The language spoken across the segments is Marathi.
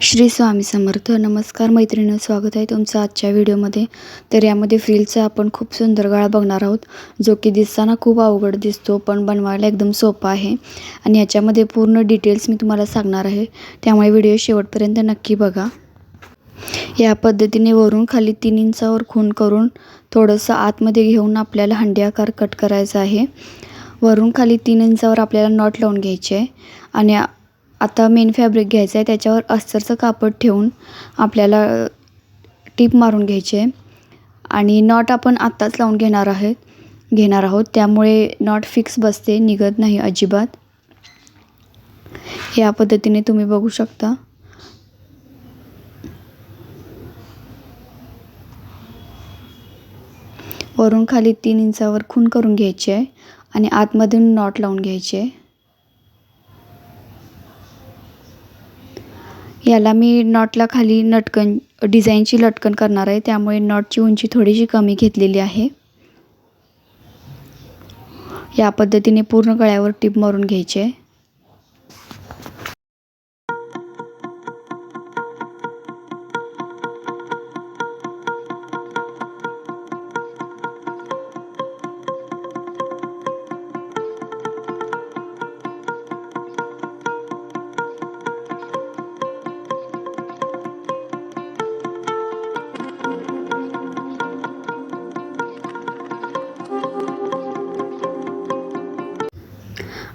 श्री स्वामी समर्थ. नमस्कार मैत्रिणींनो, स्वागत आहे तुमचं आजच्या व्हिडिओमध्ये. तर यामध्ये फ्रिलचा आपण खूप सुंदर गळा बघणार आहोत, जो की दिसताना खूप अवघड दिसतो पण बनवायला एकदम सोपा आहे. आणि याच्यामध्ये पूर्ण डिटेल्स मी तुम्हाला सांगणार आहे, त्यामुळे व्हिडिओ शेवटपर्यंत नक्की बघा. या पद्धतीने वरून खाली 3 इंचावर खूण करून थोडंसं आतमध्ये घेऊन आपल्याला हंडी आकार कट करायचा आहे. वरून खाली 3 इंचावर आपल्याला नॉट लावून घ्यायचे आहे. आणि आता मेन फॅब्रिक घ्यायचं आहे, त्याच्यावर अस्तरचं कापड ठेवून आपल्याला टीप मारून घ्यायची आहे. आणि नॉट आपण आत्ताच लावून घेणार आहोत, त्यामुळे नॉट फिक्स बसते, निघत नाही अजिबात. या पद्धतीने तुम्ही बघू शकता. वरून खाली 3 इंचावर खूण करून घ्यायची आहे आणि आतमधून नॉट लावून घ्यायचे आहे. याला मी नॉटला खाली डिझाईनची लटकन करणार आहे, त्यामुळे नॉटची उंची थोडीशी कमी घेतलेली आहे. या पद्धतीने पूर्ण गळ्यावर टीप मारून घ्यायची आहे.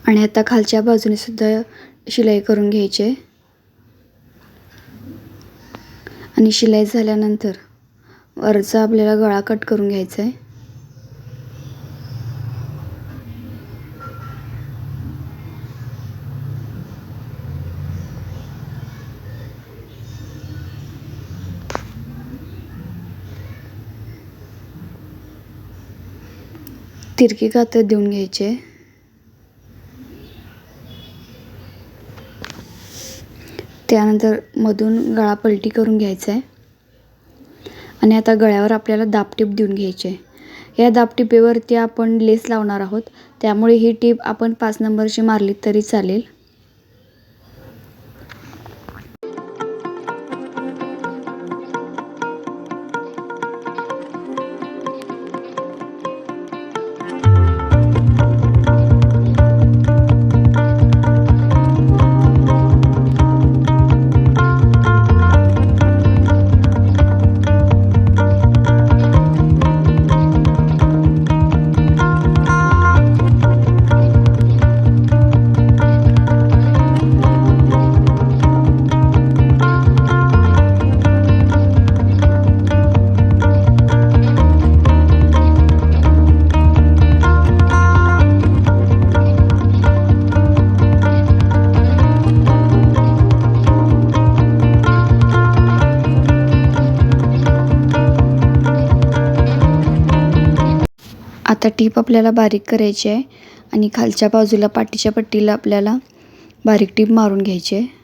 आणि आता खालच्या बाजूने सुद्धा शिलाई करून घ्यायची आहे. आणि शिलाई झाल्यानंतर वरचा आपल्याला गळा कट करून घ्यायचा आहे. तिरकी कातर देऊन घ्यायचे. त्यानंतर मधून गळा पलटी करून घ्यायचा आहे. आणि आता गळ्यावर आपल्याला दाबटीप देऊन घ्यायची आहे. या दाबटिपेवरती आपण लेस लावणार आहोत, त्यामुळे ही टीप आपण 5 नंबरची मारली तरी चालेल. आता टीप आपल्याला बारीक करायची आहे आणि खालच्या बाजूला पाठीच्या पट्टीला आपल्याला बारीक टीप मारून घ्यायची आहे.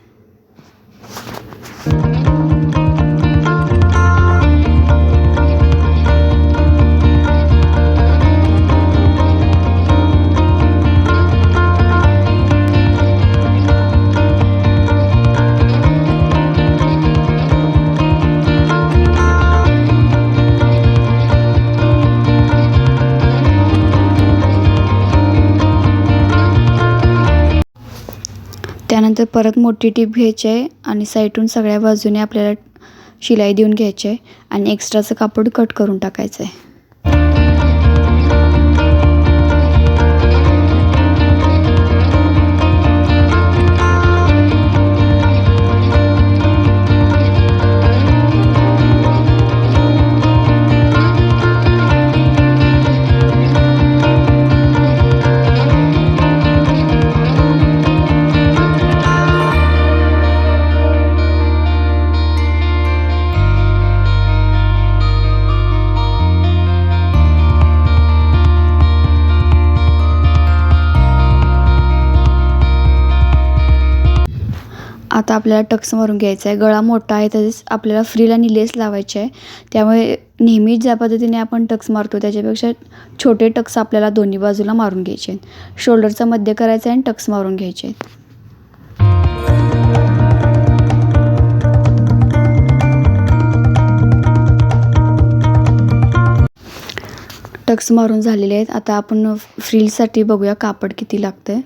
त्यानंतर परत मोठी टीप घ्यायची आहे आणि साईडून सगळ्या बाजूने आपल्याला शिलाई देऊन घ्यायची आहे आणि एक्स्ट्राचं कापड कट करून टाकायचं आहे. आता आपल्याला टक्स मारून घ्यायचा आहे. गळा मोठा आहे, तसेच आपल्याला फ्रिल आणि लेस लावायचे आहे, त्यामुळे नेहमी ज्या पद्धतीने आपण टक्स मारतो त्याच्यापेक्षा छोटे टक्स आपल्याला दोन्ही बाजूला मारून घ्यायचे आहेत. शोल्डरचा मध्य करायचा आहे आणि टक्स मारून घ्यायचे आहेत. टक्स मारून झालेले आहेत. आता आपण फ्रिलसाठी बघूया कापड किती लागतं आहे.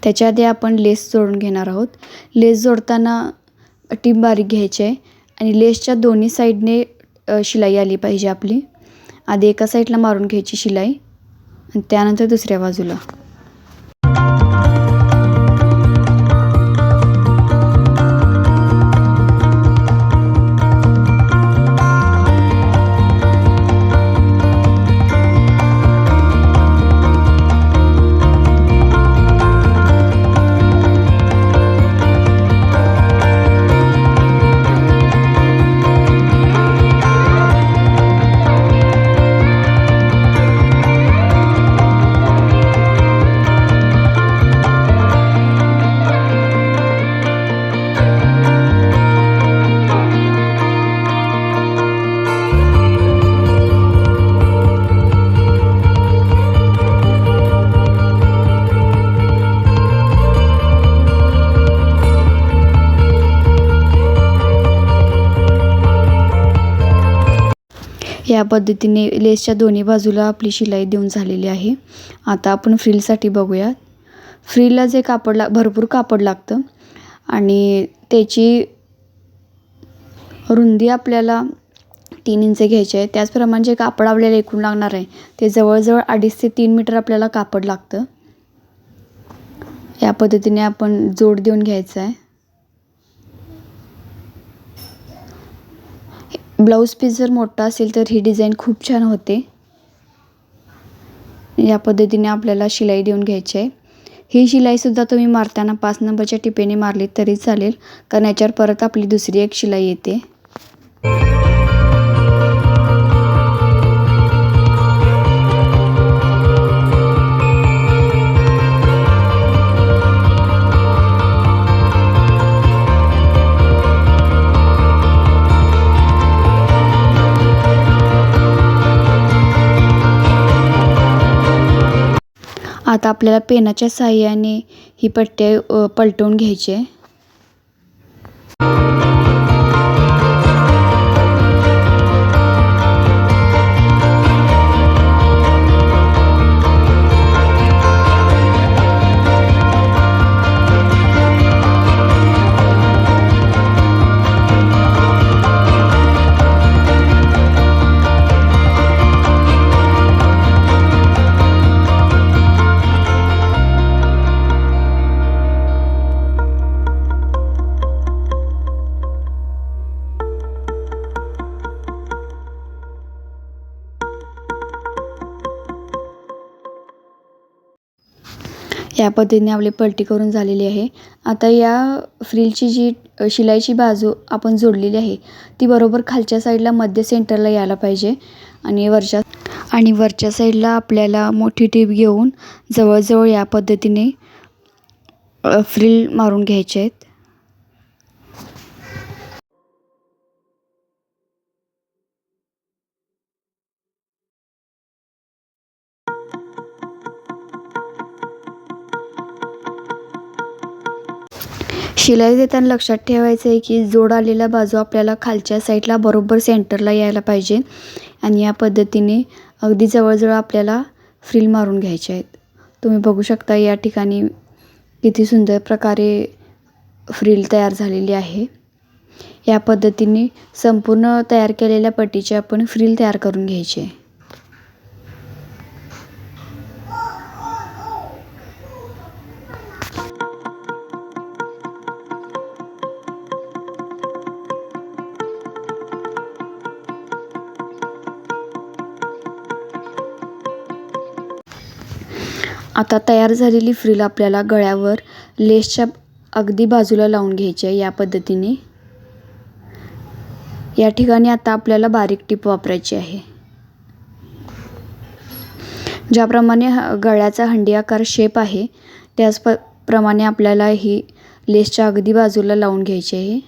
त्याच्या आधी आपण लेस जोडून घेणार आहोत. लेस जोडताना टीप बारीक घ्यायची आहे आणि लेसच्या दोन्ही साईडने शिलाई आली पाहिजे आपली. आधी एका साईडला मारून घ्यायची शिलाई आणि त्यानंतर दुसऱ्या बाजूला. या पद्धतीने लेसच्या दोन्ही बाजूला आपली शिलाई देऊन झालेली आहे. आता आपण फ्रिलसाठी बघूया. फ्रिलला जे कापड भरपूर कापड लागतं आणि त्याची रुंदी आपल्याला 3 इंच घ्यायची आहे. त्याचप्रमाणे जे कापड आपल्याला एकूण लागणार आहे ते जवळजवळ 2.5 ते 3 मीटर आपल्याला कापड लागतं. या पद्धतीने आपण जोड देऊन घ्यायचा आहे. ब्लाऊज पीस जर मोठा असेल तर ही डिझाईन खूप छान होते. या पद्धतीने आपल्याला शिलाई देऊन घ्यायची आहे. ही शिलाईसुद्धा तुम्ही मारताना 5 नंबरच्या टिपेने मारली तरी चालेल, कारण याच्यावर परत आपली दुसरी एक शिलाई येते. आता आपल्याला पेनाच्या साहाय्याने ही पट्टी पलटवून घ्यायची आहे. या पद्धतीने आपली पलटी करून झालेली आहे. आता या फ्रिलची जी शिलाईची बाजू आपण जोडलेली आहे ती बरोबर खालच्या साईडला मध्य सेंटरला यायला पाहिजे आणि वरच्या साईडला आपल्याला मोठी टीप घेऊन जवळजवळ या पद्धतीने फ्रिल मारून घ्यायचे आहेत. शिलाई देताना लक्षात ठेवायचं आहे की जोड आलेला बाजू आपल्याला खालच्या साईडला बरोबर सेंटरला यायला पाहिजे आणि या पद्धतीने अगदी जवळजवळ आपल्याला फ्रिल मारून घ्यायचे आहेत. तुम्ही बघू शकता या ठिकाणी किती सुंदर प्रकारे फ्रिल तयार झालेली आहे. या पद्धतीने संपूर्ण तयार केलेल्या पट्टीचे आपण फ्रिल तयार करून घ्यायचे. आता तयार झालेली फ्रिल आपल्याला गळ्यावर लेसच्या अगदी बाजूला लावून घ्यायची आहे. या पद्धतीने या ठिकाणी आता आपल्याला बारीक टीप वापरायची आहे. ज्याप्रमाणे गळ्याचा हंडी आकार शेप आहे त्याच प्रमाणे आपल्याला ही लेसच्या अगदी बाजूला लावून घ्यायची आहे.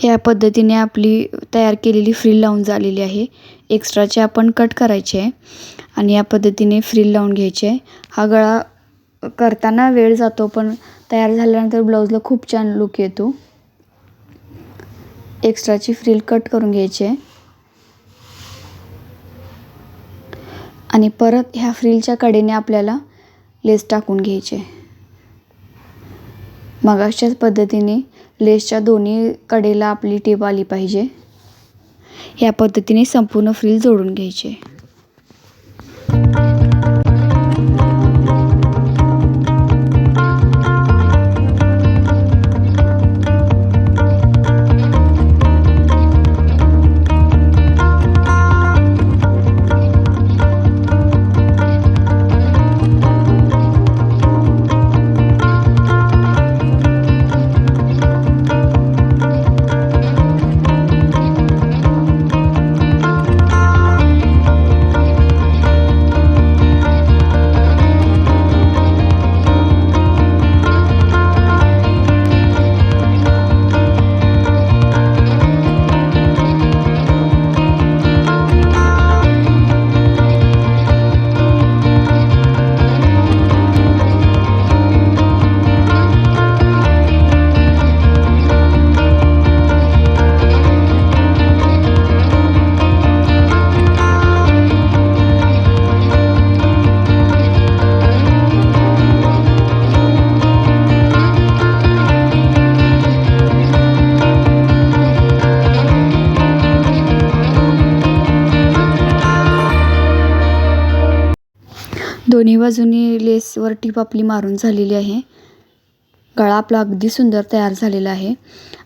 या पद्धतीने आपली तयार केलेली फ्रिल लावून झालेली आहे. एक्स्ट्राचे आपण कट करायचे आहे आणि या पद्धतीने फ्रिल लावून घ्यायचे आहे. हा गळा करताना वेळ जातो, पण तयार झाल्यानंतर ब्लाऊजला खूप छान लुक येतो. एक्स्ट्राची फ्रिल कट करून घ्यायची आहे आणि परत ह्या फ्रिलच्या कडेने आपल्याला लेस टाकून घ्यायचे. मगाच्याच पद्धतीने लेसच्या दोन्ही कडेला आपली टीप आली पाहिजे. या पद्धतीने संपूर्ण फ्रिल जोडून घ्यायचे. दोन्ही बाजूनी लेसवर टीप आपली मारून झालेली आहे. गळा आपला अगदी सुंदर तयार झालेला आहे.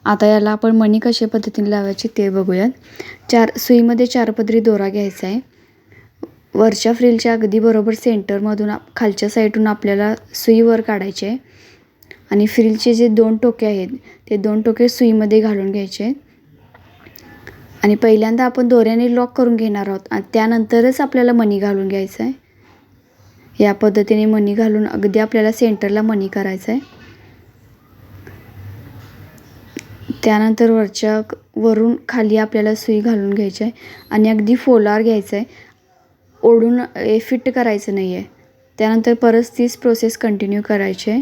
आता याला आपण मणी कशा पद्धतीने लावायची ते बघूयात. सुईमध्ये 4 पदरी दोरा घ्यायचा आहे. वरच्या फ्रिलच्या अगदी बरोबर सेंटरमधून खालच्या साईडून आपल्याला सुई वर काढायची आहे आणि फ्रिलचे जे 2 टोके आहेत ते 2 टोके सुईमध्ये घालून घ्यायचे आणि पहिल्यांदा आपण दोऱ्याने लॉक करून घेणार आहोत आणि त्यानंतरच आपल्याला मणी घालून घ्यायचं आहे. या पद्धतीने मणी घालून अगदी आपल्याला सेंटरला मणी करायचं आहे. त्यानंतर वरून खाली आपल्याला सुई घालून घ्यायची आहे आणि अगदी फोलावर घ्यायचं आहे. ओढून फिट करायचं नाही आहे. त्यानंतर परत तीच प्रोसेस कंटिन्यू करायची आहे.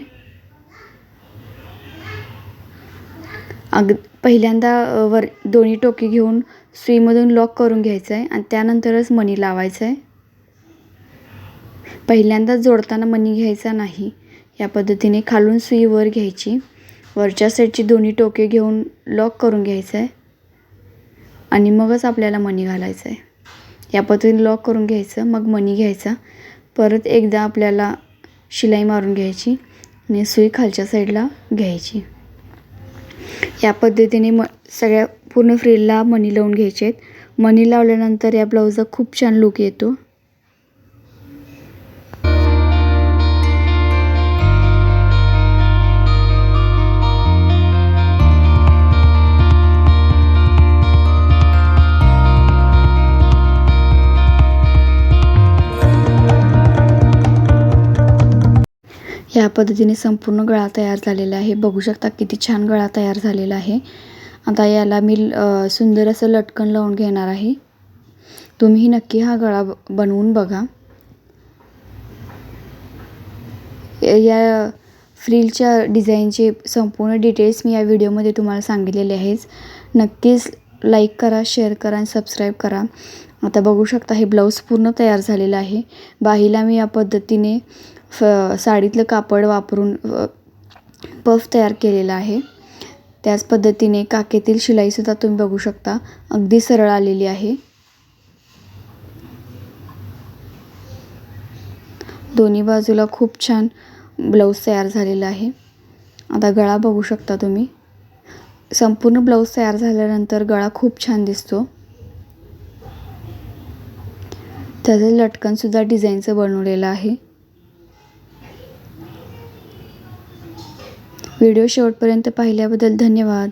पहिल्यांदा दोन्ही टोके घेऊन सुईमधून लॉक करून घ्यायचं आहे आणि त्यानंतरच मणी लावायचं आहे. पहिल्यांदा जोडताना मणी घ्यायचा नाही. या पद्धतीने खालून सुई वर घ्यायची, वरच्या साईडची दोन्ही टोके घेऊन लॉक करून घ्यायचं आहे आणि मगच आपल्याला मणी घालायचं आहे. या पद्धतीने लॉक करून घ्यायचं, मग मणी घ्यायचा. परत एकदा आपल्याला शिलाई मारून घ्यायची आणि सुई खालच्या साईडला घ्यायची. या पद्धतीने सगळ्या पूर्ण फ्रिलला मणी लावून घ्यायचे आहेत. मणी लावल्यानंतर या ब्लाऊजला खूप छान लुक येतो. या पद्धतीने संपूर्ण गळा तयार झालेला आहे. बघू शकता किती छान गळा तयार झालेला आहे. आता याला मी सुंदर असं लटकन लावून घेणार आहे. तुम्ही नक्की हा गळा बनवून बघा. या फ्रिलच्या डिझाईनचे संपूर्ण डिटेल्स मी या व्हिडिओमध्ये तुम्हाला सांगितलेले आहेत. नक्कीच लाईक करा, शेअर करा आणि सबस्क्राईब करा. आता बघू शकता हे ब्लाऊज पूर्ण तयार झालेलं आहे. बाहीला मी या पद्धतीने साडीतलं कापड वापरून पफ तयार केलेला आहे. त्याच पद्धतीने काखेतील शिलाईसुद्धा तुम्ही बघू शकता, अगदी सरळ आलेली आहे. दोन्ही बाजूला खूप छान ब्लाऊज तयार झालेला आहे. आता गळा बघू शकता तुम्ही. संपूर्ण ब्लाऊज तयार झाल्यानंतर गळा खूप छान दिसतो. त्याचं लटकनसुद्धा डिझाईनचं बनवलेलं आहे. व्हिडिओ शेवटपर्यंत पाहिल्याबद्दल धन्यवाद.